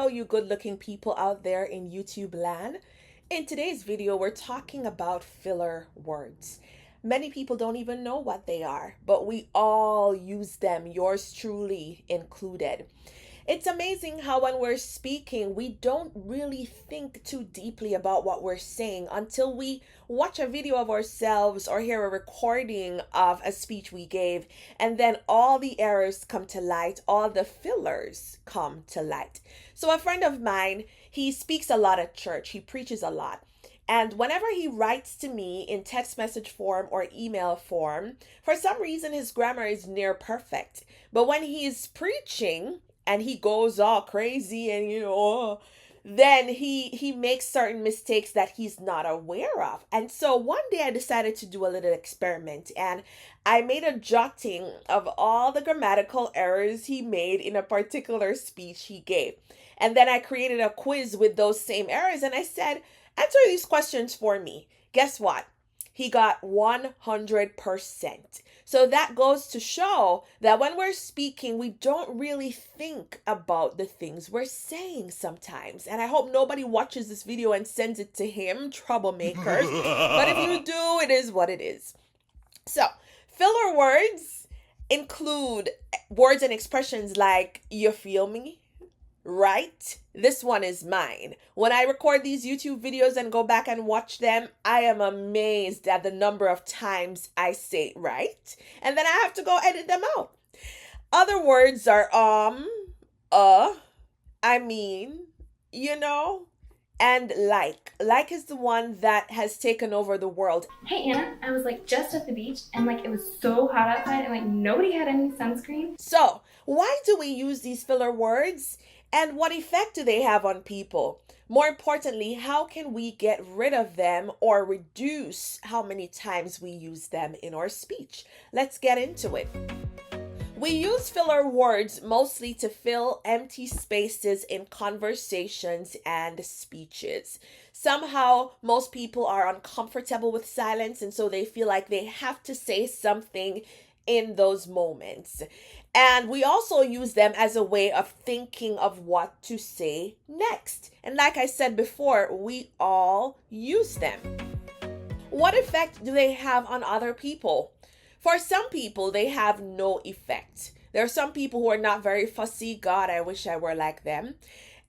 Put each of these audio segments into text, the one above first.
Hello, you good looking people out there in YouTube land. In today's video, we're talking about filler words. Many people don't even know what they are, but we all use them, yours truly included. It's amazing how when we're speaking, we don't really think too deeply about what we're saying until we watch a video of ourselves or hear a recording of a speech we gave, and then all the errors come to light, all the fillers come to light. So, a friend of mine, he speaks a lot at church, he preaches a lot. And whenever he writes to me in text message form or email form, for some reason his grammar is near perfect. But when he's preaching, and he goes all crazy and then he makes certain mistakes that he's not aware of. And so one day I decided to do a little experiment, and I made a jotting of all the grammatical errors he made in a particular speech he gave. And then I created a quiz with those same errors, and I said, answer these questions for me. Guess what? He got 100%. So that goes to show that when we're speaking, we don't really think about the things we're saying sometimes. And I hope nobody watches this video and sends it to him, troublemakers. But if you do, it is what it is. So, filler words include words and expressions like, you feel me? Right? This one is mine. When I record these YouTube videos and go back and watch them, I am amazed at the number of times I say right. And then I have to go edit them out. Other words are I mean, and like. Like is the one that has taken over the world. Hey Anna, I was just at the beach and it was so hot outside and nobody had any sunscreen. So, why do we use these filler words? And what effect do they have on people? More importantly, how can we get rid of them or reduce how many times we use them in our speech? Let's get into it. We use filler words mostly to fill empty spaces in conversations and speeches. Somehow, most people are uncomfortable with silence, and so they feel like they have to say something in those moments. And we also use them as a way of thinking of what to say next. And like I said before, we all use them. What effect do they have on other people? For some people, they have no effect. There are some people who are not very fussy. God, I wish I were like them.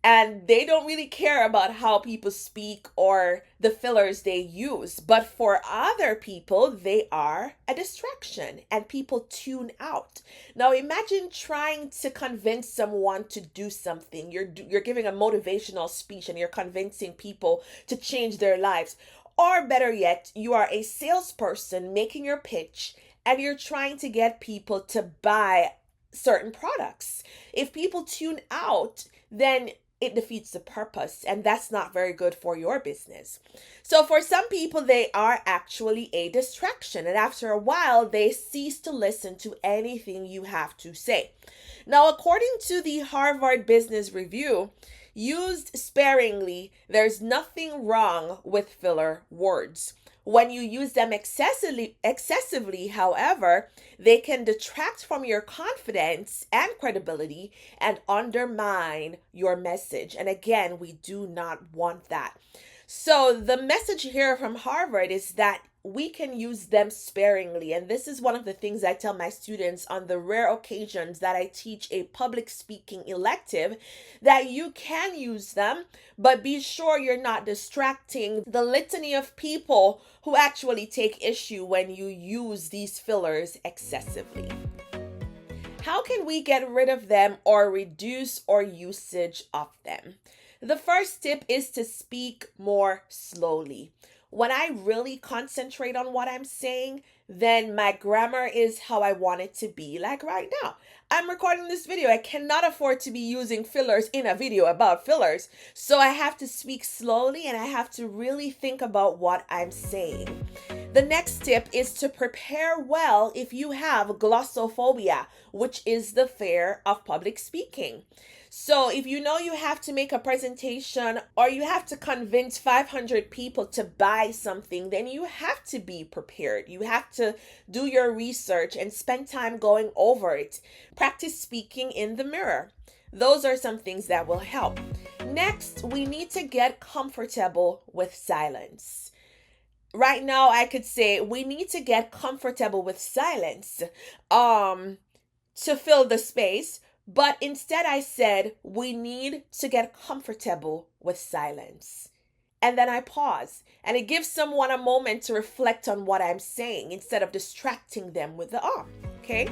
And they don't really care about how people speak or the fillers they use. But for other people, they are a distraction and people tune out. Now imagine trying to convince someone to do something. You're giving a motivational speech and you're convincing people to change their lives. Or better yet, you are a salesperson making your pitch and you're trying to get people to buy certain products. If people tune out, then it defeats the purpose, and that's not very good for your business. So for some people, they are actually a distraction, and after a while, they cease to listen to anything you have to say. Now, according to the Harvard Business Review, used sparingly, there's nothing wrong with filler words. When you use them excessively, however, they can detract from your confidence and credibility and undermine your message. And again, we do not want that. So the message here from Harvard is that we can use them sparingly. And this is one of the things I tell my students on the rare occasions that I teach a public speaking elective, that you can use them, but be sure you're not distracting the litany of people who actually take issue when you use these fillers excessively. How can we get rid of them or reduce our usage of them? The first tip is to speak more slowly. When I really concentrate on what I'm saying, then my grammar is how I want it to be. Like right now, I'm recording this video. I cannot afford to be using fillers in a video about fillers. So I have to speak slowly and I have to really think about what I'm saying. The next tip is to prepare well if you have glossophobia, which is the fear of public speaking. So if you know you have to make a presentation or you have to convince 500 people to buy something, then you have to be prepared. You have to do your research and spend time going over it. Practice speaking in the mirror. Those are some things that will help. Next, we need to get comfortable with silence. Right now, I could say we need to get comfortable with silence to fill the space. But instead, I said we need to get comfortable with silence. And then I pause and it gives someone a moment to reflect on what I'm saying instead of distracting them with the okay?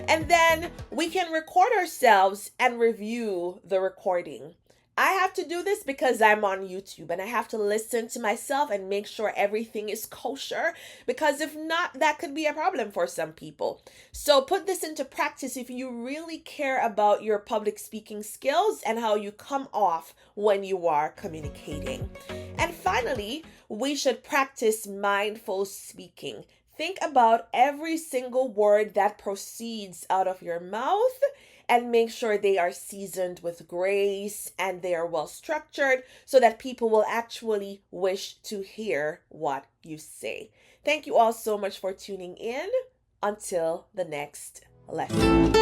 And then we can record ourselves and review the recording. I have to do this because I'm on YouTube and I have to listen to myself and make sure everything is kosher, because if not, that could be a problem for some people. So put this into practice if you really care about your public speaking skills and how you come off when you are communicating. And finally, we should practice mindful speaking. Think about every single word that proceeds out of your mouth and make sure they are seasoned with grace and they are well structured so that people will actually wish to hear what you say. Thank you all so much for tuning in. Until the next lesson.